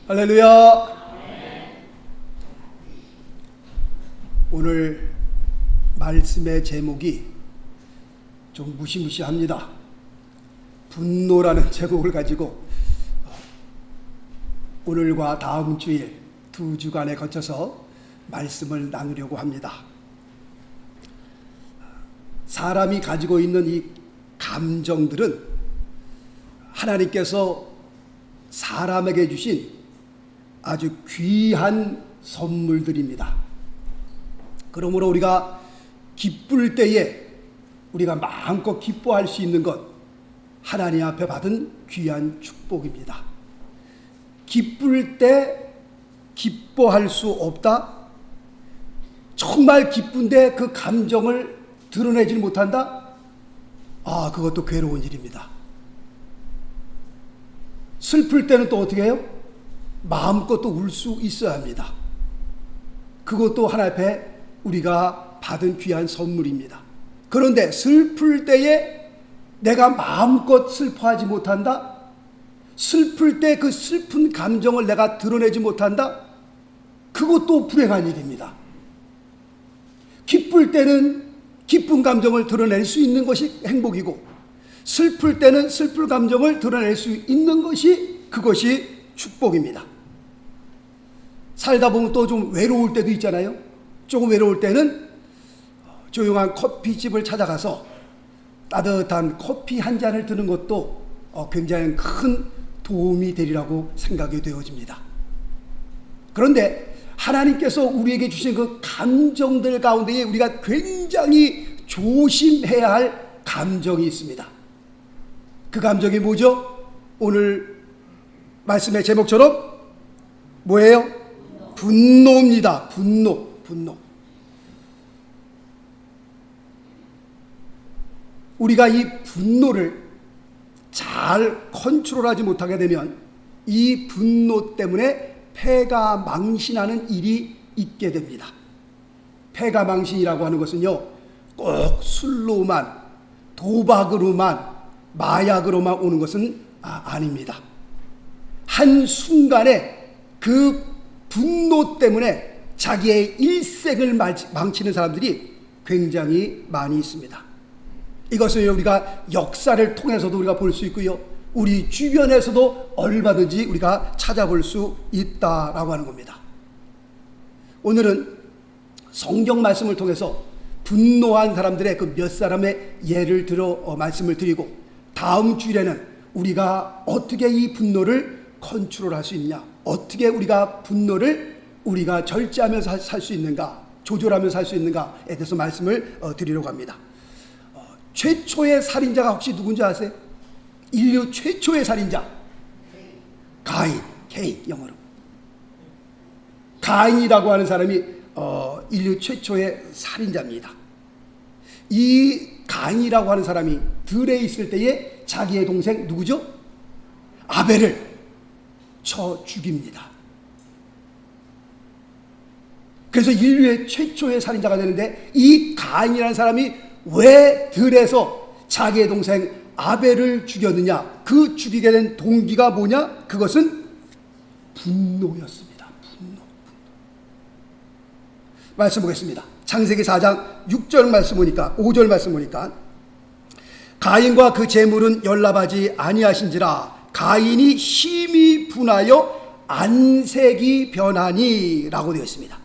할렐루야. 오늘 말씀의 제목이 좀 무시무시합니다. 분노라는 제목을 가지고 오늘과 다음 주일 두 주간에 거쳐서 말씀을 나누려고 합니다. 사람이 가지고 있는 이 감정들은 하나님께서 사람에게 주신 아주 귀한 선물들입니다. 그러므로 우리가 기쁠 때에 우리가 마음껏 기뻐할 수 있는 것, 하나님 앞에 받은 귀한 축복입니다. 기쁠 때 기뻐할 수 없다? 정말 기쁜데 그 감정을 드러내지 못한다? 그것도 괴로운 일입니다. 슬플 때는 또 어떻게 해요? 마음껏 또 울 수 있어야 합니다. 그것도 하나님 앞에 우리가 받은 귀한 선물입니다. 그런데 슬플 때에 내가 마음껏 슬퍼하지 못한다? 슬플 때 그 슬픈 감정을 내가 드러내지 못한다? 그것도 불행한 일입니다. 기쁠 때는 기쁜 감정을 드러낼 수 있는 것이 행복이고, 슬플 때는 슬픈 감정을 드러낼 수 있는 것이 그것이 축복입니다. 살다 보면 또 좀 외로울 때도 있잖아요. 조금 외로울 때는 조용한 커피집을 찾아가서 따뜻한 커피 한 잔을 드는 것도 굉장히 큰 도움이 되리라고 생각이 되어집니다. 그런데 하나님께서 우리에게 주신 그 감정들 가운데에 우리가 굉장히 조심해야 할 감정이 있습니다. 그 감정이 뭐죠? 오늘 말씀의 제목처럼 뭐예요? 분노입니다. 분노. 우리가 이 분노를 잘 컨트롤하지 못하게 되면 이 분노 때문에 패가 망신하는 일이 있게 됩니다. 패가 망신이라고 하는 것은요, 꼭 술로만, 도박으로만, 마약으로만 오는 것은 아닙니다. 한순간에 그 분노 때문에 자기의 일생을 망치는 사람들이 굉장히 많이 있습니다. 이것을 우리가 역사를 통해서도 우리가 볼 수 있고요, 우리 주변에서도 얼마든지 우리가 찾아볼 수 있다라고 하는 겁니다. 오늘은 성경 말씀을 통해서 분노한 사람들의 그 몇 사람의 예를 들어 말씀을 드리고, 다음 주일에는 우리가 어떻게 이 분노를 컨트롤할 수 있냐, 어떻게 우리가 분노를 우리가 절제하면서 살 수 있는가, 조절하면서 살 수 있는가에 대해서 말씀을 드리려고 합니다. 최초의 살인자가 혹시 누군지 아세요? 인류 최초의 살인자 가인, 영어로 가인이라고 하는 사람이 인류 최초의 살인자입니다. 이 가인이라고 하는 사람이 들에 있을 때에 자기의 동생 누구죠? 아벨을 쳐 죽입니다. 그래서 인류의 최초의 살인자가 되는데, 이 가인이라는 사람이 왜 들에서 자기의 동생 아벨을 죽였느냐, 그 죽이게 된 동기가 뭐냐? 그것은 분노였습니다. 분노. 말씀 보겠습니다. 창세기 4장 6절 말씀 보니까, 5절 말씀 보니까, 가인과 그 재물은 연락하지 아니하신지라 가인이 심히 분하여 안색이 변하니 라고 되어 있습니다.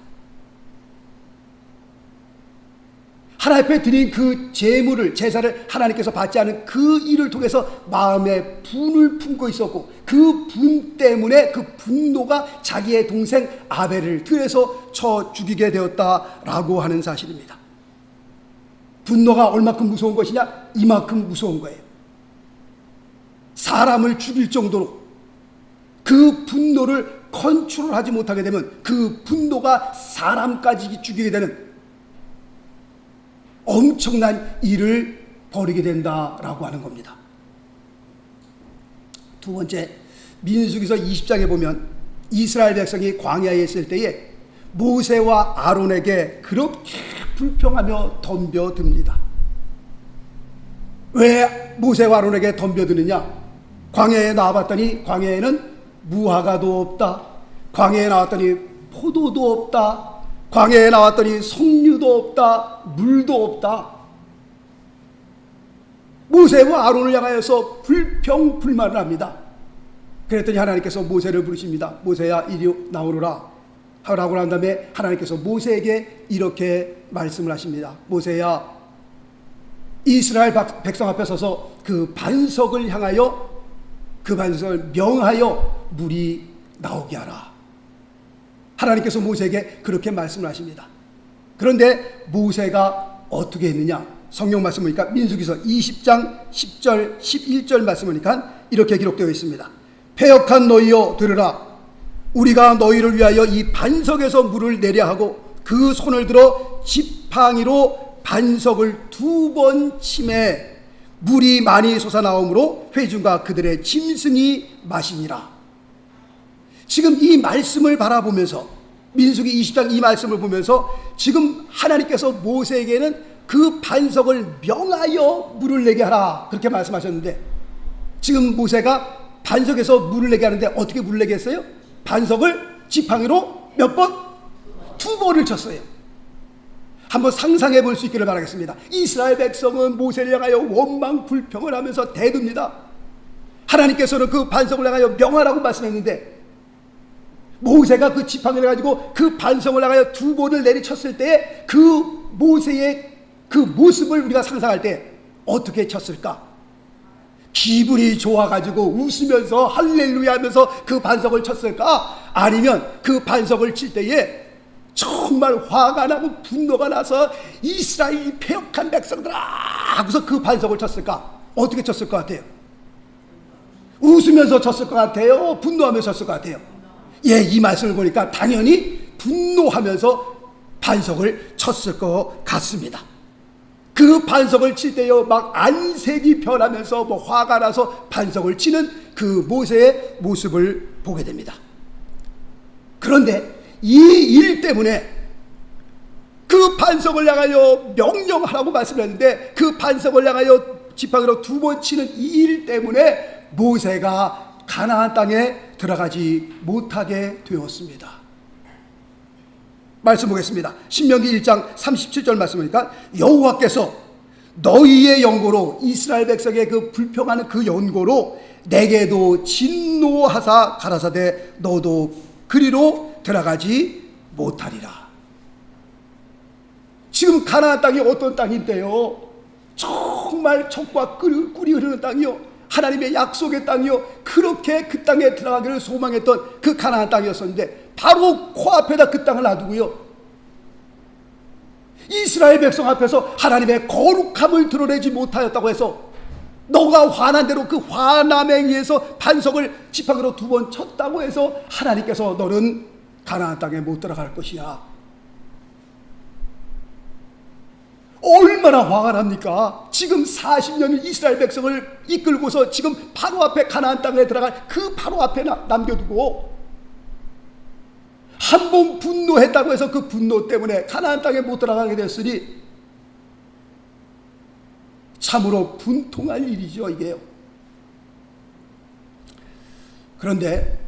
하나님 앞에 드린 그 제물을, 제사를 하나님께서 받지 않은 그 일을 통해서 마음에 분을 품고 있었고, 그 분 때문에 그 분노가 자기의 동생 아벨을 들에서 쳐 죽이게 되었다라고 하는 사실입니다. 분노가 얼마큼 무서운 것이냐? 이만큼 무서운 거예요. 사람을 죽일 정도로 그 분노를 컨트롤하지 못하게 되면 그 분노가 사람까지 죽이게 되는 엄청난 일을 벌이게 된다라고 하는 겁니다. 두 번째, 민수기서 20장에 보면 이스라엘 백성이 광야에 있을 때에 모세와 아론에게 그렇게 불평하며 덤벼듭니다. 왜 모세와 아론에게 덤벼드느냐? 광야에 나와봤더니 광야에는 무화과도 없다, 광야에 나왔더니 포도도 없다. 광야에 나왔더니 석류도 없다. 물도 없다. 모세와 아론을 향하여서 불평불만을 합니다. 그랬더니 하나님께서 모세를 부르십니다. 모세야 이리 나오너라 하라고 한 다음에 하나님께서 모세에게 이렇게 말씀을 하십니다. 모세야, 이스라엘 백성 앞에 서서 그 반석을 향하여, 그 반석을 명하여 물이 나오게 하라. 하나님께서 모세에게 그렇게 말씀을 하십니다. 그런데 모세가 어떻게 했느냐? 성경 말씀 보니까 민수기서 20장 10절 11절 말씀 보니까 이렇게 기록되어 있습니다. 패역한 너희여 들으라. 우리가 너희를 위하여 이 반석에서 물을 내려 하고 그 손을 들어 지팡이로 반석을 2번 치매 물이 많이 솟아나오므로 회중과 그들의 짐승이 마시니라. 지금 이 말씀을 바라보면서, 민수기 20장 이 말씀을 보면서 지금 하나님께서 모세에게는 그 반석을 명하여 물을 내게 하라 그렇게 말씀하셨는데, 지금 모세가 반석에서 물을 내게 하는데 어떻게 물을 내게 했어요? 반석을 지팡이로 몇 번? 2번을 쳤어요. 한번 상상해 볼 수 있기를 바라겠습니다. 이스라엘 백성은 모세를 향하여 원망 불평을 하면서 대듭니다. 하나님께서는 그 반석을 향하여 명하라고 말씀했는데, 모세가 그 지팡이를 가지고 그 반석을 향하여 2번을 내리쳤을 때 그 모세의 그 모습을 우리가 상상할 때 어떻게 쳤을까? 기분이 좋아가지고 웃으면서 할렐루야 하면서 그 반석을 쳤을까? 아니면 그 반석을 칠 때에 정말 화가 나고 분노가 나서 이스라엘이 패역한 백성들아 하고서 그 반석을 쳤을까? 어떻게 쳤을 것 같아요? 웃으면서 쳤을 것 같아요? 분노하면서 쳤을 것 같아요? 예, 이 말씀을 보니까 당연히 분노하면서 반석을 쳤을 것 같습니다. 그 반석을 칠 때요, 막 안색이 변하면서 뭐 화가 나서 반석을 치는 그 모세의 모습을 보게 됩니다. 그런데 이 일 때문에 그 반석을 향하여 명령하라고 말씀했는데, 그 반석을 향하여 지팡이로 2번 치는 이 일 때문에 모세가 가나안 땅에 들어가지 못하게 되었습니다. 말씀 보겠습니다. 신명기 1장 37절 말씀이니까, 여호와께서 너희의 연고로, 이스라엘 백성의 그 불평하는 그 연고로 내게도 진노하사 가라사대 너도 그리로 들어가지 못하리라. 지금 가나안 땅이 어떤 땅인데요? 정말 젖과 꿀이 흐르는 땅이요, 하나님의 약속의 땅이요, 그렇게 그 땅에 들어가기를 소망했던 그 가나안 땅이었었는데 바로 코앞에다 그 땅을 놔두고요, 이스라엘 백성 앞에서 하나님의 거룩함을 드러내지 못하였다고 해서 너가 화난 대로 그 화남에 의해서 반석을 지팡이로 2번 쳤다고 해서 하나님께서 너는 가나안 땅에 못 들어갈 것이야. 얼마나 화가 납니까? 지금 40년을 이스라엘 백성을 이끌고서 지금 바로 앞에 가나안 땅에 들어갈 그 바로 앞에 남겨두고 한 번 분노했다고 해서 그 분노 때문에 가나안 땅에 못 들어가게 됐으니 참으로 분통할 일이죠, 이게요. 그런데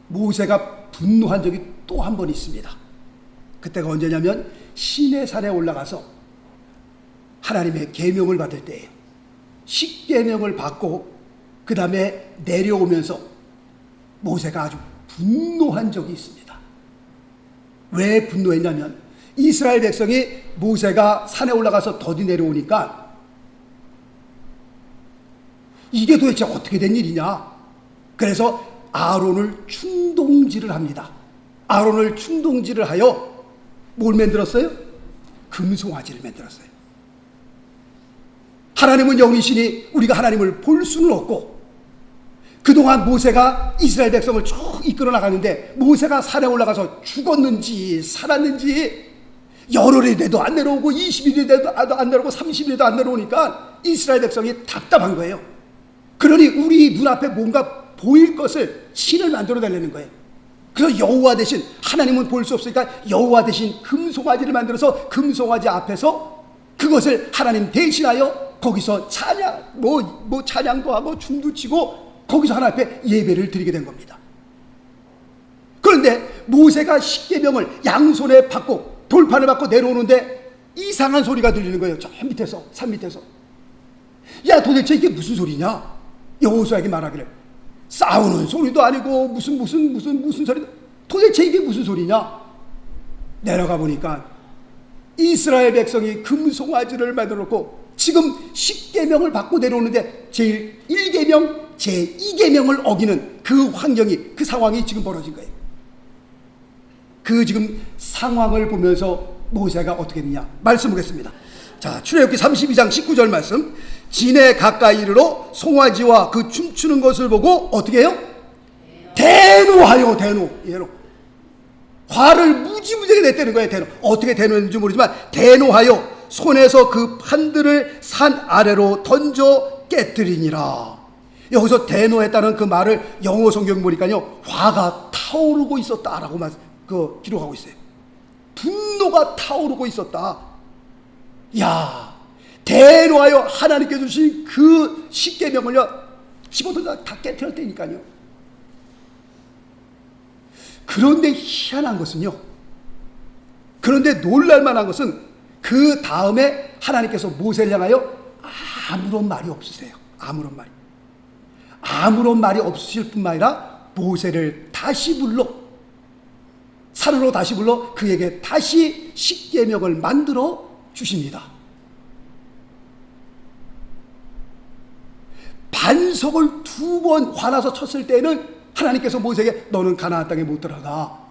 모세가 분노한 적이 또 한 번 있습니다. 그때가 언제냐면 시내산에 올라가서 하나님의 계명을 받을 때예요. 십계명을 받고 그 다음에 내려오면서 모세가 아주 분노한 적이 있습니다. 왜 분노했냐면, 이스라엘 백성이 모세가 산에 올라가서 더디 내려오니까 이게 도대체 어떻게 된 일이냐, 그래서 아론을 충동질을 합니다. 아론을 충동질을 하여 뭘 만들었어요? 금송아지를 만들었어요. 하나님은 영이시니 우리가 하나님을 볼 수는 없고, 그동안 모세가 이스라엘 백성을 쭉 이끌어 나가는데 모세가 산에 올라가서 죽었는지 살았는지 열흘이 돼도 안 내려오고 20일이 돼도 안 내려오고 30일도 안 내려오니까 이스라엘 백성이 답답한 거예요. 그러니 우리 눈앞에 뭔가 보일 것을 신을 만들어 달라는 거예요. 그래서 여호와 대신, 하나님은 볼 수 없으니까 여호와 대신 금송아지를 만들어서 금송아지 앞에서 그것을 하나님 대신하여 거기서 찬양, 찬양도 하고 춤도 치고 거기서 하나님 앞에 예배를 드리게 된 겁니다. 그런데 모세가 십계명을 양손에 받고 돌판을 받고 내려오는데 이상한 소리가 들리는 거예요. 저 밑에서, 산 밑에서. 야, 도대체 이게 무슨 소리냐? 여호수아에게 말하기를, 싸우는 소리도 아니고 무슨 소리도, 도대체 이게 무슨 소리냐? 내려가 보니까 이스라엘 백성이 금송아지를 만들어 놓고 지금 십계명을 받고 내려오는데 제1계명, 제2계명을 어기는 그 환경이, 그 상황이 지금 벌어진 거예요. 그 지금 상황을 보면서 모세가 어떻게 했느냐 말씀 보겠습니다. 자, 출애굽기 32장 19절 말씀. 진에 가까이 이르러 송아지와 그 춤추는 것을 보고 어떻게 해요? 대노하여. 화를 무지무지하게 냈다는 거예요. 대노. 어떻게 대노했는지 모르지만 대노하여 손에서 그 판들을 산 아래로 던져 깨뜨리니라. 여기서 대노했다는 그 말을 영어 성경 보니까요, 화가 타오르고 있었다라고 기록하고 있어요. 분노가 타오르고 있었다. 야, 대노하여 하나님께 주신 그 십계명을요 집어던져 다 깨뜨렸다니까요. 그런데 희한한 것은요, 그런데 놀랄만한 것은 그 다음에 하나님께서 모세를 향하여 아무런 말이 없으세요. 아무런 말이 없으실 뿐만 아니라 모세를 다시 불러, 산으로 다시 불러 그에게 다시 십계명을 만들어 주십니다. 반석을 2번 화나서 쳤을 때는 하나님께서 모세에게 너는 가나안 땅에 못 들어가.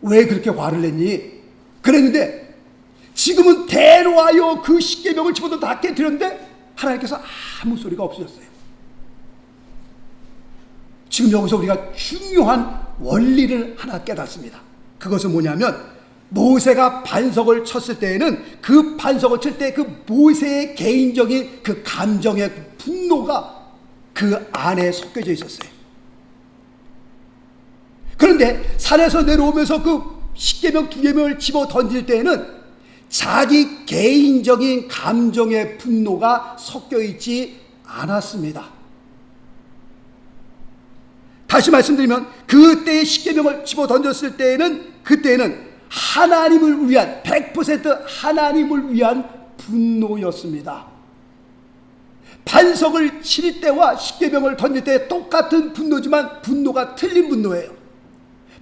왜 그렇게 화를 냈니? 그랬는데 지금은 대노하여 그 십계명을 집어도 다 깨뜨렸는데 하나님께서 아무 소리가 없으셨어요. 지금 여기서 우리가 중요한 원리를 하나 깨닫습니다. 그것은 뭐냐면, 모세가 반석을 쳤을 때에는 그 반석을 칠 때 그 모세의 개인적인 그 감정의 분노가 그 안에 섞여져 있었어요. 그런데 산에서 내려오면서 그 십계명 2계명을 집어 던질 때에는 자기 개인적인 감정의 분노가 섞여 있지 않았습니다. 다시 말씀드리면, 그때의 십계명을 집어 던졌을 때에는, 그때는 하나님을 위한 100% 하나님을 위한 분노였습니다. 반석을 칠 때와 십계명을 던질 때 똑같은 분노지만 분노가 틀린 분노예요.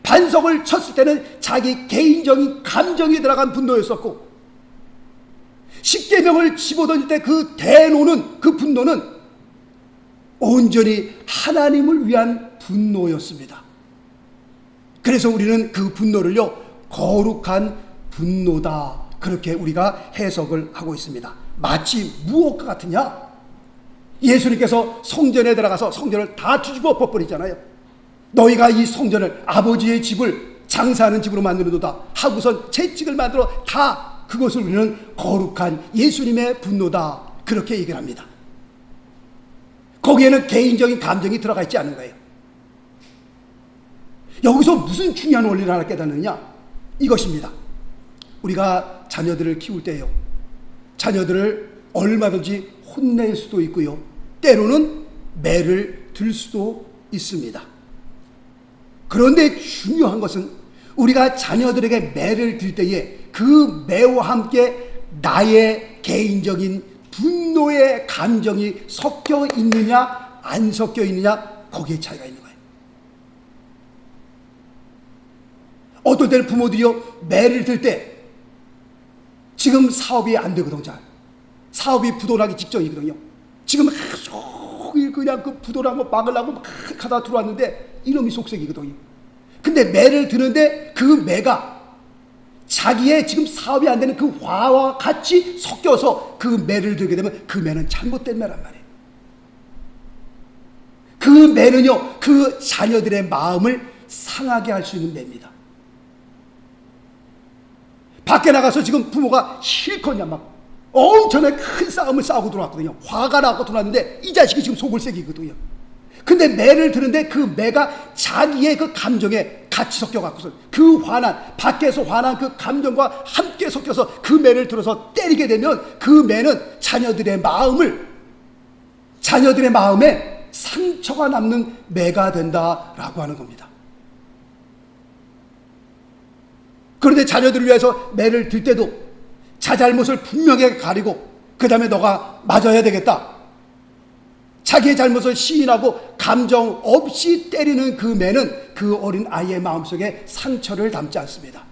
반석을 쳤을 때는 자기 개인적인 감정이 들어간 분노였었고, 십계명을 집어던질 때 그 대노는, 그 분노는 온전히 하나님을 위한 분노였습니다. 그래서 우리는 그 분노를요, 거룩한 분노다, 그렇게 우리가 해석을 하고 있습니다. 마치 무엇과 같으냐? 예수님께서 성전에 들어가서 성전을 다 뒤집어 엎어버리잖아요. 너희가 이 성전을, 아버지의 집을 장사하는 집으로 만드는도다 하고선 채찍을 만들어 다, 그것을 우리는 거룩한 예수님의 분노다, 그렇게 얘기를 합니다. 거기에는 개인적인 감정이 들어가 있지 않은 거예요. 여기서 무슨 중요한 원리를 하나 깨닫느냐? 이것입니다. 우리가 자녀들을 키울 때요, 자녀들을 얼마든지 혼낼 수도 있고요, 때로는 매를 들 수도 있습니다. 그런데 중요한 것은 우리가 자녀들에게 매를 들 때에 그 매와 함께 나의 개인적인 분노의 감정이 섞여 있느냐 안 섞여 있느냐, 거기에 차이가 있는 거예요. 어떨 때는 부모들이요, 매를 들 때 지금 사업이 안 되거든요. 잘 사업이 부도나기 직전이거든요. 지금 그냥 그 부도난 거 막으려고 막 하다 들어왔는데 이놈이 속색이거든요. 근데 매를 드는데 그 매가 자기의 지금 사업이 안 되는 그 화와 같이 섞여서 그 매를 들게 되면 그 매는 잘못된 매란 말이에요. 그 매는요, 그 자녀들의 마음을 상하게 할 수 있는 매입니다. 밖에 나가서 지금 부모가 실컷 막 엄청나게 큰 싸움을 싸우고 들어왔거든요. 화가 나고 들어왔는데 이 자식이 지금 속을 새기거든요. 근데 매를 드는데 그 매가 자기의 그 감정에 같이 섞여갖고서 그 화난, 밖에서 화난 그 감정과 함께 섞여서 그 매를 들어서 때리게 되면 그 매는 자녀들의 마음에 상처가 남는 매가 된다라고 하는 겁니다. 그런데 자녀들을 위해서 매를 들 때도 자잘못을 분명하게 가리고 그 다음에 너가 맞아야 되겠다. 자기의 잘못을 시인하고 감정 없이 때리는 그 매는 그 어린 아이의 마음속에 상처를 담지 않습니다.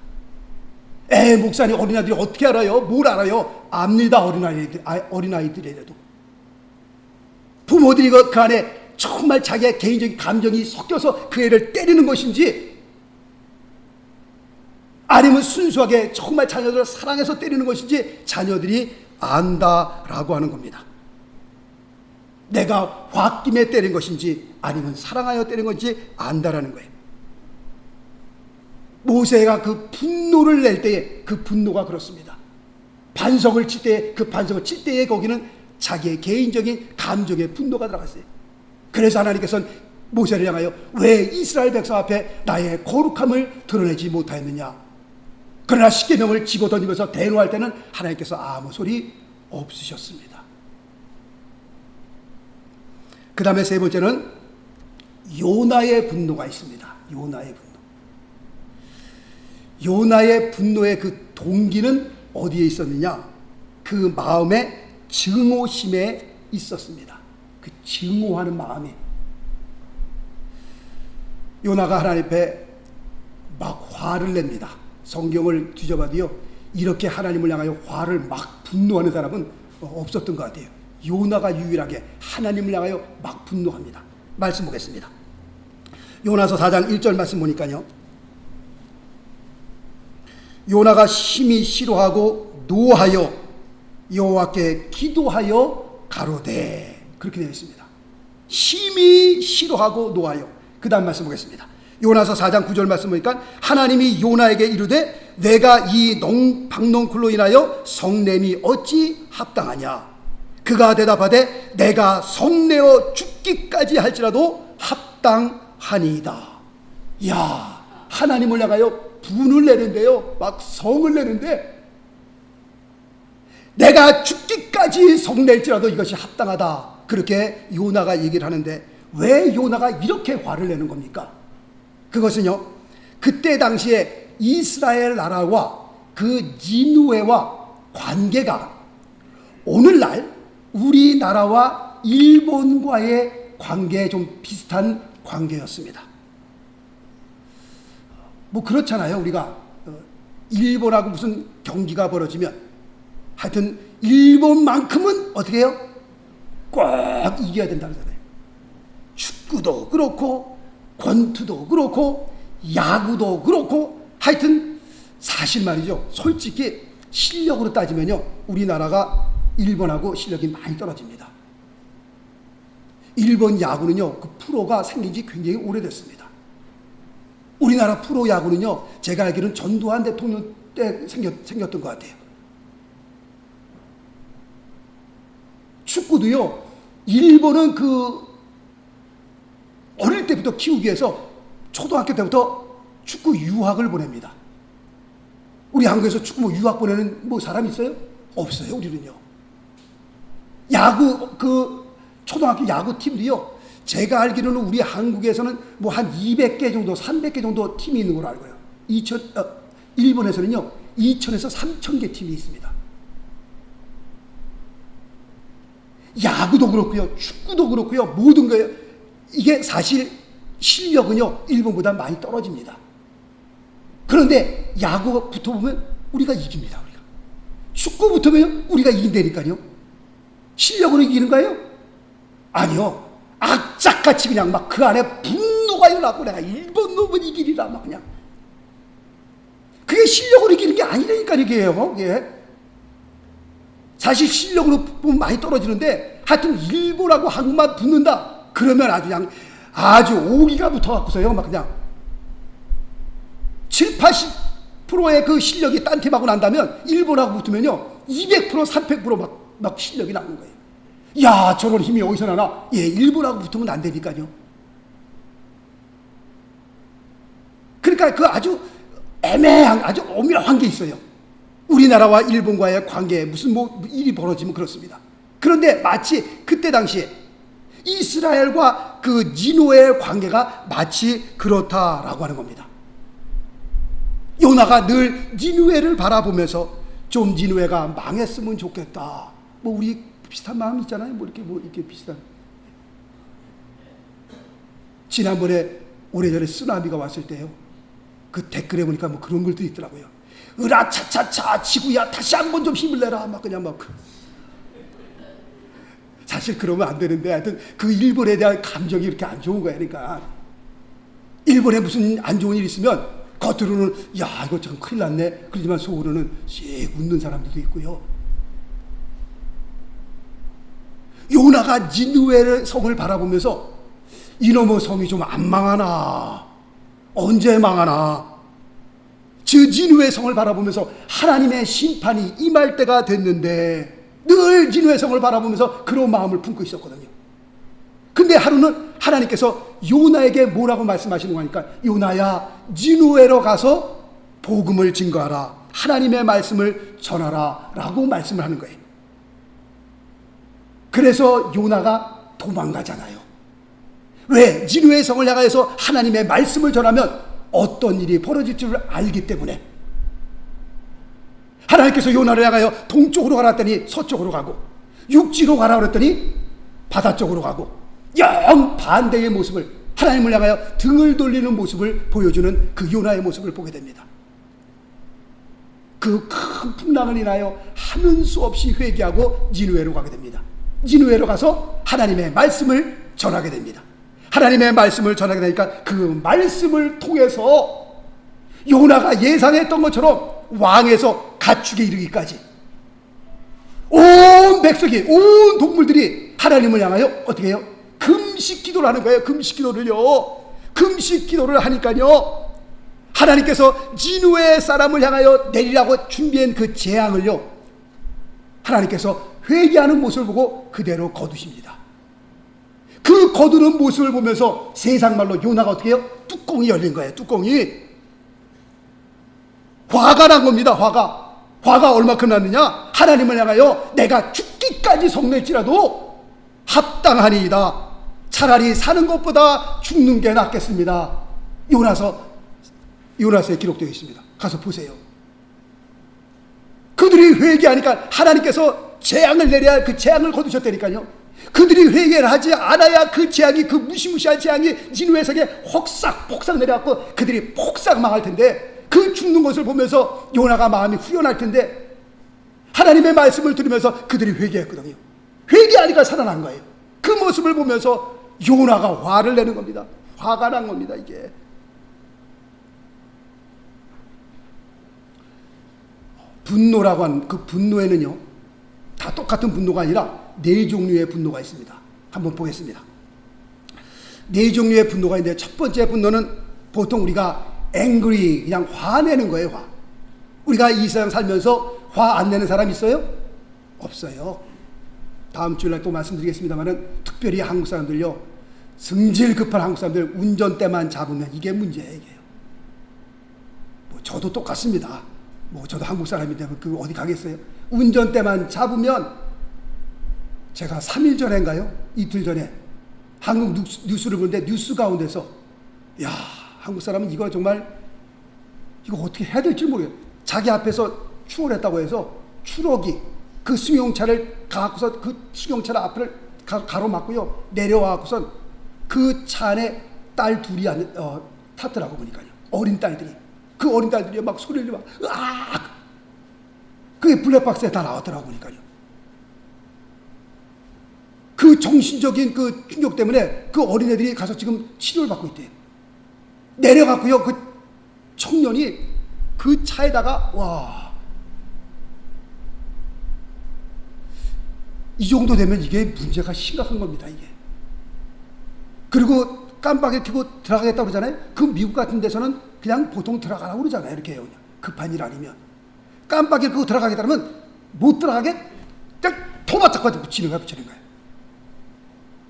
목사님, 어린아이들이 어떻게 알아요? 뭘 알아요? 압니다. 어린아이들이라도. 부모들이 그 안에 정말 자기의 개인적인 감정이 섞여서 그 애를 때리는 것인지, 아니면 순수하게 정말 자녀들을 사랑해서 때리는 것인지 자녀들이 안다라고 하는 겁니다. 내가 홧김에 때린 것인지 아니면 사랑하여 때린 것인지 안다라는 거예요. 모세가 그 분노를 낼 때에 그 분노가 그렇습니다. 반석을 칠 때에 그 반석을 칠 때에 거기는 자기의 개인적인 감정의 분노가 들어갔어요. 그래서 하나님께서는 모세를 향하여 왜 이스라엘 백성 앞에 나의 거룩함을 드러내지 못하였느냐. 그러나 십계명을 집어 던지면서 대노할 때는 하나님께서 아무 소리 없으셨습니다. 그 다음에 세 번째는 요나의 분노가 있습니다. 요나의 분노. 요나의 분노의 그 동기는 어디에 있었느냐? 그 마음의 증오심에 있었습니다. 그 증오하는 마음이. 요나가 하나님 앞에 막 화를 냅니다. 성경을 뒤져봐도요, 이렇게 하나님을 향하여 화를 막 분노하는 사람은 없었던 것 같아요. 요나가 유일하게 하나님을 향하여 막 분노합니다. 말씀 보겠습니다. 요나서 4장 1절 말씀 보니까요, 요나가 심히 싫어하고 노하여 여호와께 기도하여 가로되, 그렇게 되어 있습니다. 심히 싫어하고 노하여. 그 다음 말씀 보겠습니다. 요나서 4장 9절 말씀 보니까 하나님이 요나에게 이르되 내가 이 박농쿨로 인하여 성냄이 어찌 합당하냐. 그가 대답하되 내가 성내어 죽기까지 할지라도 합당하니이다. 야, 하나님을 향하여 분을 내는데요, 막 성을 내는데 내가 죽기까지 성낼지라도 이것이 합당하다. 그렇게 요나가 얘기를 하는데 왜 요나가 이렇게 화를 내는 겁니까? 그것은요, 그때 당시에 이스라엘 나라와 그 니느웨와 관계가 오늘날 우리나라와 일본과의 관계에 좀 비슷한 관계였습니다. 뭐 그렇잖아요. 우리가 일본하고 무슨 경기가 벌어지면 하여튼 일본만큼은 어떻게 해요? 꼭 이겨야 된다는 거잖아요. 축구도 그렇고 권투도 그렇고 야구도 그렇고 하여튼 사실 말이죠. 솔직히 실력으로 따지면요, 우리나라가 일본하고 실력이 많이 떨어집니다. 일본 야구는요, 그 프로가 생긴 지 굉장히 오래됐습니다. 우리나라 프로 야구는요, 제가 알기로는 전두환 대통령 때 생겼던 것 같아요. 축구도요, 일본은 그 어릴 때부터 키우기 위해서 초등학교 때부터 축구 유학을 보냅니다. 우리 한국에서 축구 뭐 유학 보내는 뭐 사람 있어요? 없어요, 우리는요. 야구, 그 초등학교 야구 팀도요, 제가 알기로는 우리 한국에서는 뭐 한 200개 정도, 300개 정도 팀이 있는 걸로 알고요. 일본에서는요, 2,000에서 3,000개 팀이 있습니다. 야구도 그렇고요, 축구도 그렇고요, 모든 거예요. 이게 사실 실력은요, 일본보다 많이 떨어집니다. 그런데 야구가 붙어보면 우리가 이깁니다. 우리가 축구 붙으면 우리가 이긴다니까요. 실력으로 이기는 거예요? 아니요. 악착같이 그냥 막 그 안에 분노가 일어나고 내가 일본 놈은 이기리라 막 그냥. 그게 실력으로 이기는 게 아니라니까 이게요. 이게 사실 실력으로 보면 많이 떨어지는데 하여튼 일본하고 한국만 붙는다. 그러면 아주 그냥 아주 오기가 붙어갖고서요, 막 그냥 7, 80%의 그 실력이 딴 팀하고 난다면 일본하고 붙으면요 200%, 300% 막 실력이 나는 거예요. 야, 저런 힘이 어디서 나나? 예, 일본하고 붙으면 안 되니까요. 그러니까 그 아주 애매한, 아주 오묘한 게 있어요. 우리나라와 일본과의 관계에 무슨 뭐 일이 벌어지면 그렇습니다. 그런데 마치 그때 당시에 이스라엘과 그 니느웨의 관계가 마치 그렇다라고 하는 겁니다. 요나가 늘 니느웨를 바라보면서 좀 니느웨가 망했으면 좋겠다. 뭐 우리 비슷한 마음 있잖아요. 뭐 이렇게 비슷한. 지난번에 오래전에 쓰나미가 왔을 때요. 그 댓글에 보니까 뭐 그런 글도 있더라고요. 으라차차차 지구야 다시 한번 좀 힘을 내라. 막 그냥 막. 사실 그러면 안 되는데 하여튼 그 일본에 대한 감정이 이렇게 안 좋은 거야. 그러니까 일본에 무슨 안 좋은 일 있으면 겉으로는 야 이거 참 큰일 났네. 그러지만 속으로는 씩 웃는 사람들도 있고요. 요나가 니느웨 성을 바라보면서 이놈의 성이 좀 안 망하나, 언제 망하나. 저 니느웨 성을 바라보면서 하나님의 심판이 임할 때가 됐는데 늘 니느웨 성을 바라보면서 그런 마음을 품고 있었거든요. 근데 하루는 하나님께서 요나에게 뭐라고 말씀하시는 거니까, 요나야 니느웨로 가서 복음을 증거하라, 하나님의 말씀을 전하라 라고 말씀을 하는 거예요. 그래서 요나가 도망가잖아요. 왜? 니느웨 성을 향하여서 하나님의 말씀을 전하면 어떤 일이 벌어질 줄 알기 때문에. 하나님께서 요나를 향하여 동쪽으로 가라 했더니 서쪽으로 가고, 육지로 가라 그랬더니 바다 쪽으로 가고, 영 반대의 모습을, 하나님을 향하여 등을 돌리는 모습을 보여주는 그 요나의 모습을 보게 됩니다. 그 큰 풍랑을 인하여 하는 수 없이 회개하고 니느웨로 가게 됩니다. 니느웨로 가서 하나님의 말씀을 전하게 됩니다. 하나님의 말씀을 전하게 되니까 그 말씀을 통해서 요나가 예상했던 것처럼 왕에서 가축에 이르기까지 온 백성이, 온 동물들이 하나님을 향하여 어떻게 해요? 금식 기도를 하는 거예요. 금식 기도를요. 금식 기도를 하니까요, 하나님께서 니느웨 사람을 향하여 내리라고 준비한 그 재앙을요, 하나님께서 회개하는 모습을 보고 그대로 거두십니다. 그 거두는 모습을 보면서 세상 말로 요나가 어떻게 해요? 뚜껑이 열린 거예요. 뚜껑이. 화가 난 겁니다. 화가 얼마큼 났느냐? 하나님을 향하여 내가 죽기까지 성낼지라도 합당하니이다. 차라리 사는 것보다 죽는 게 낫겠습니다. 요나서에 기록되어 있습니다. 가서 보세요. 그들이 회개하니까 하나님께서 재앙을 내려야 그 재앙을 거두셨다니까요. 그들이 회개를 하지 않아야 그 재앙이, 그 무시무시한 재앙이 니느웨 성에 폭삭 내려갖고 그들이 폭삭 망할 텐데, 그 죽는 것을 보면서 요나가 마음이 후련할 텐데, 하나님의 말씀을 들으면서 그들이 회개했거든요. 회개하니까 살아난 거예요. 그 모습을 보면서 요나가 화를 내는 겁니다. 화가 난 겁니다. 이게 분노라고 하는 그 분노에는요, 다 똑같은 분노가 아니라 네 종류의 분노가 있습니다. 한번 보겠습니다. 네 종류의 분노가 있는데, 첫 번째 분노는 보통 우리가 angry, 그냥 화내는 거예요. 화. 우리가 이 세상 살면서 화 안 내는 사람 있어요? 없어요. 다음 주일날 또 말씀드리겠습니다만은, 특별히 한국 사람들요, 성질 급한 한국 사람들 운전대만 잡으면 이게 문제예요. 이게요. 뭐 저도 똑같습니다. 뭐 저도 한국 사람인데 그 어디 가겠어요? 운전대만 잡으면, 제가 3일 전인가요? 이틀 전에 한국 뉴스를 보는데, 뉴스 가운데서 야, 한국 사람은 이거 정말 이거 어떻게 해야 될지 모르겠어요. 자기 앞에서 추월했다고 해서 추럭이 그 승용차를 가고서 그 승용차 앞을 가로막고요, 내려와고선 그 차 안에 딸 둘이 탔더라고. 보니까요, 어린 딸들이, 그 어린 딸들이 막 소리를 막 으악, 그게 블랙박스에 다 나왔더라고. 보니까요, 그 정신적인 그 충격 때문에 그 어린애들이 가서 지금 치료를 받고 있대요. 내려갔고요, 그 청년이 그 차에다가, 와, 이 정도 되면 이게 문제가 심각한 겁니다. 이게. 그리고 깜빡이 켜고 들어가겠다고 그러잖아요. 그 미국 같은 데서는 그냥 보통 들어가라고 그러잖아요. 이렇게 해요. 그냥 급한 일 아니면. 깜빡이 켜고 들어가겠다 그러면 못 들어가게 딱 토마토까지 붙이는 거야.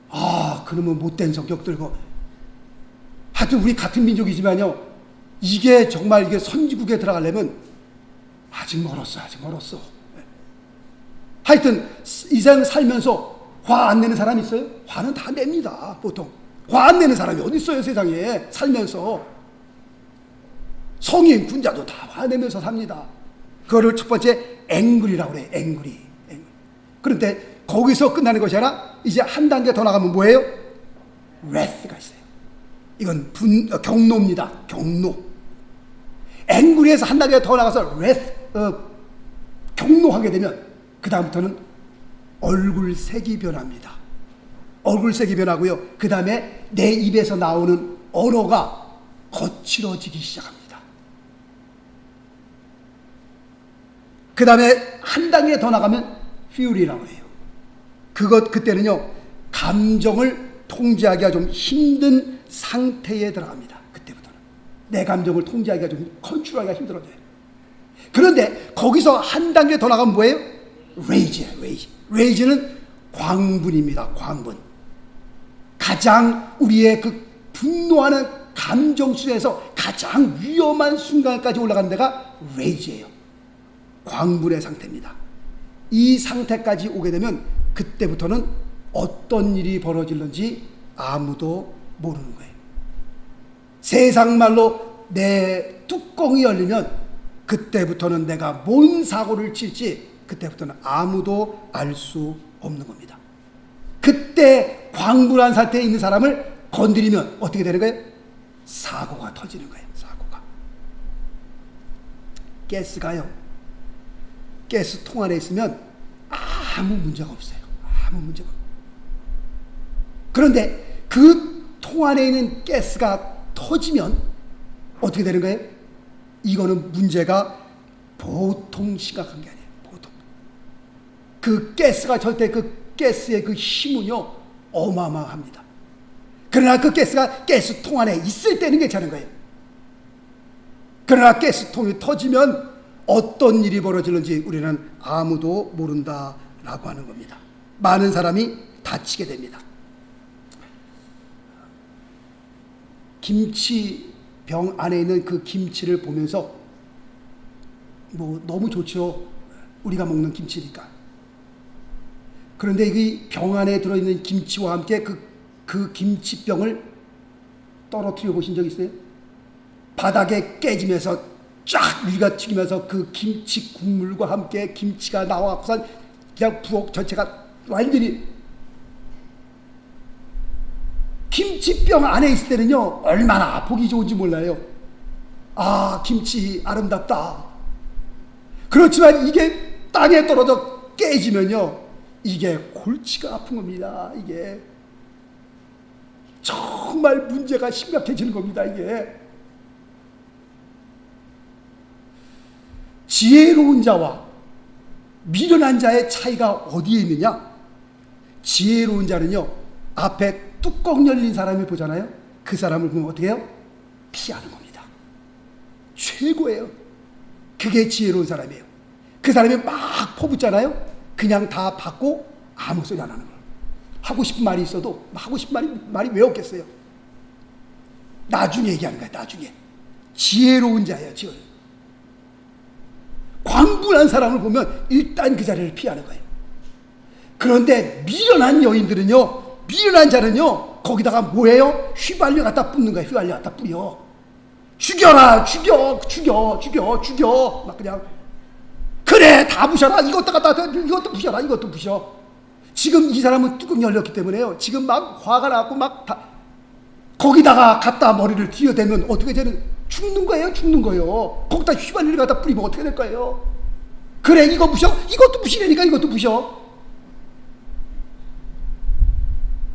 아, 그러면 못된 성격 들고. 하여튼 우리 같은 민족이지만요, 이게 정말 이게 선지국에 들어가려면 아직 멀었어. 하여튼 이 세상 살면서 화 안 내는 사람 있어요? 화는 다 냅니다. 보통 화 안 내는 사람이 어디 있어요? 세상에 살면서. 성인 군자도 다 화내면서 삽니다. 그거를 첫 번째 앵그리라고 그래요. 앵그리. 그런데 거기서 끝나는 것이 아니라 이제 한 단계 더 나가면 뭐예요? wrath가 있어요. 이건 경노입니다. 경노. 앵그리에서 한 단계 더 나가서 wrath, 경노하게 되면 그 다음부터는 얼굴색이 변합니다. 얼굴색이 변하고요. 그 다음에 내 입에서 나오는 언어가 거칠어지기 시작합니다. 그 다음에 한 단계 더 나가면 fury라고 해요. 그때는요, 감정을 통제하기가 좀 힘든 상태에 들어갑니다. 그때부터는. 내 감정을 통제하기가 좀 컨트롤하기가 힘들어져요. 그런데 거기서 한 단계 더 나가면 뭐예요? rage예요, rage. rage는 광분입니다, 광분. 가장 우리의 그 분노하는 감정 수에서 가장 위험한 순간까지 올라가는 데가 rage예요. 광분의 상태입니다. 이 상태까지 오게 되면 그때부터는 어떤 일이 벌어질는지 아무도 모르는 거예요. 세상 말로 내 뚜껑이 열리면 그때부터는 내가 뭔 사고를 칠지 그때부터는 아무도 알 수 없는 겁니다. 그때 광분한 상태에 있는 사람을 건드리면 어떻게 되는 거예요? 사고가 터지는 거예요. 사고가. 가스통 안에 있으면 아무 문제가 없어요. 아무 문제가 없어요. 그런데 그 통 안에 있는 가스가 터지면 어떻게 되는 거예요? 이거는 문제가 보통 심각한 게 아니에요. 보통. 그 가스가 절대 그 가스의 그 힘은요, 어마어마합니다. 그러나 그 가스통 안에 있을 때는 괜찮은 거예요. 그러나 가스통이 터지면 어떤 일이 벌어지는지 우리는 아무도 모른다라고 하는 겁니다. 많은 사람이 다치게 됩니다. 김치병 안에 있는 그 김치를 보면서 뭐 너무 좋죠. 우리가 먹는 김치니까. 그런데 이 병 안에 들어있는 김치와 함께 그 김치병을 떨어뜨려 보신 적 있어요? 바닥에 깨지면서 쫙 위가 튀기면서 그 김치 국물과 함께 김치가 나와서 그냥 부엌 전체가 완전히. 김치병 안에 있을 때는요, 얼마나 보기 좋은지 몰라요. 아, 김치 아름답다. 그렇지만 이게 땅에 떨어져 깨지면요, 이게 골치가 아픈 겁니다. 이게 정말 문제가 심각해지는 겁니다. 이게 지혜로운 자와 미련한 자의 차이가 어디에 있느냐? 지혜로운 자는요, 앞에 뚜껑 열린 사람을 보잖아요. 그 사람을 보면 어떻게 해요? 피하는 겁니다. 최고예요. 그게 지혜로운 사람이에요. 그 사람이 막 퍼붓잖아요. 그냥 다 받고 아무 소리 안 하는 거예요. 하고 싶은 말이 있어도 하고 싶은 말이 왜 없겠어요? 나중에 얘기하는 거예요. 나중에. 지혜로운 자예요. 광분한 사람을 보면 일단 그 자리를 피하는 거예요. 그런데 미련한 여인들은요, 미련한 자는요, 거기다가 뭐예요? 휘발유 갖다 뿌는 거예요. 휘발유 갖다 뿌려. 죽여라, 죽여. 막 그냥. 그래, 다 부셔라. 이것도 부셔라. 이것도 부셔. 지금 이 사람은 뚜껑 열렸기 때문에요. 지금 막 화가 나고 막 다. 거기다가 갖다 머리를 뒤어대면 어떻게 되는? 죽는 거예요. 거기다 휘발유를 갖다 뿌리면 어떻게 될 거예요? 그래, 이거 부셔. 이것도 부시라니까. 이것도 부셔.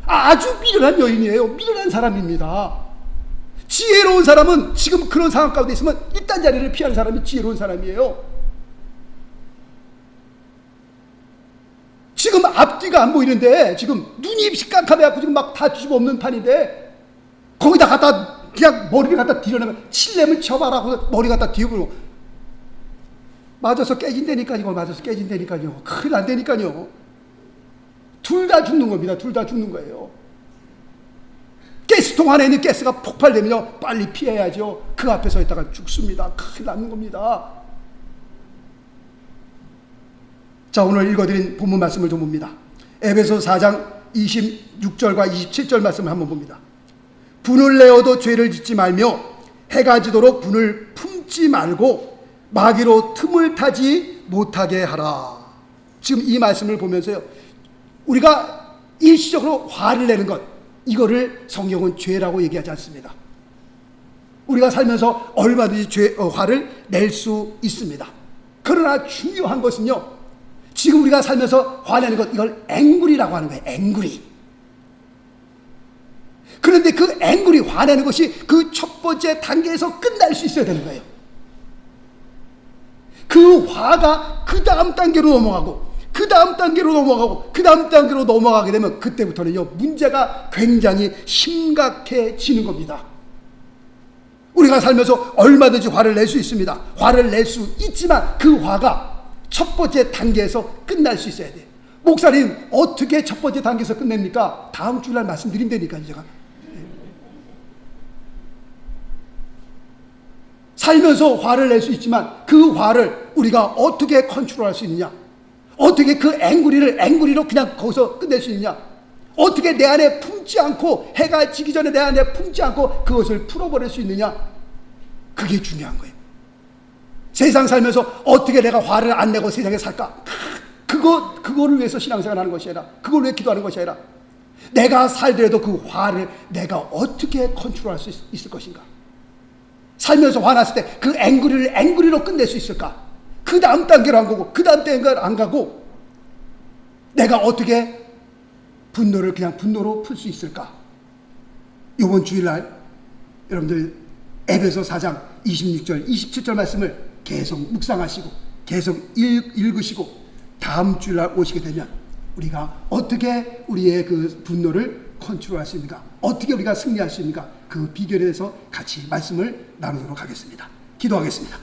아주 미련한 여인이에요. 미련한 사람입니다. 지혜로운 사람은 지금 그런 상황 가운데 있으면 이딴 자리를 피하는 사람이 지혜로운 사람이에요. 지금 앞뒤가 안 보이는데 지금 눈이 깜깜해갖고 지금 막 다 뒤집어 엎는 판인데 거기다 갖다 그냥 머리를 갖다 뒤려내면 칠렘을 쳐봐라 하고 머리 갖다 뒤집어 맞아서 깨진다니까요. 큰일 난다니까요. 둘 다 죽는 겁니다. 둘 다 죽는 거예요. 가스통 안에 있는 가스가 폭발되면요, 빨리 피해야죠. 그 앞에 서 있다가 죽습니다. 큰일 나는 겁니다. 자, 오늘 읽어드린 본문 말씀을 좀 봅니다. 에베소 4장 26절과 27절 말씀을 한번 봅니다. 분을 내어도 죄를 짓지 말며 해가 지도록 분을 품지 품지 말고 마귀로 틈을 타지 못하게 하라. 지금 이 말씀을 보면서요, 우리가 일시적으로 화를 내는 것, 이거를 성경은 죄라고 얘기하지 않습니다. 우리가 살면서 얼마든지 화를 낼 수 있습니다. 그러나 중요한 것은요, 지금 우리가 살면서 화내는 것, 이걸 앵구리라고 하는 거예요. 앵구리. 그런데 그 앵구리, 화내는 것이 그 첫 번째 단계에서 끝날 수 있어야 되는 거예요. 그 화가 그 다음 단계로 넘어가고, 그 다음 단계로 넘어가고, 그 다음 단계로 넘어가게 되면 그때부터는요, 문제가 굉장히 심각해지는 겁니다. 우리가 살면서 얼마든지 화를 낼 수 있습니다. 화를 낼 수 있지만 그 화가 첫 번째 단계에서 끝날 수 있어야 돼요. 목사님, 어떻게 첫 번째 단계에서 끝냅니까? 다음 주날 말씀드린다니까요, 제가. 살면서 화를 낼 수 있지만 그 화를 우리가 어떻게 컨트롤할 수 있느냐? 어떻게 그 앵구리로 그냥 거기서 끝낼 수 있느냐? 어떻게 내 안에 품지 않고, 해가 지기 전에 내 안에 품지 않고 그것을 풀어버릴 수 있느냐? 그게 중요한 거예요. 세상 살면서 어떻게 내가 화를 안 내고 세상에 살까? 그거를 위해서 신앙생활 하는 것이 아니라, 그걸 위해 기도하는 것이 아니라, 내가 살더라도 그 화를 내가 어떻게 컨트롤할 수 있을 것인가? 살면서 화났을 때 그 앵구리로 끝낼 수 있을까? 그 다음 단계로 안 가고, 그 다음 단계로 안 가고, 내가 어떻게 분노를 그냥 분노로 풀 수 있을까? 이번 주일날 여러분들 에베소 4장 26절 27절 말씀을 계속 묵상하시고 계속 읽으시고 다음 주일날 오시게 되면 우리가 어떻게 우리의 그 분노를 컨트롤할 수 있는가, 어떻게 우리가 승리할 수 있는가, 그 비결에 대해서 같이 말씀을 나누도록 하겠습니다. 기도하겠습니다.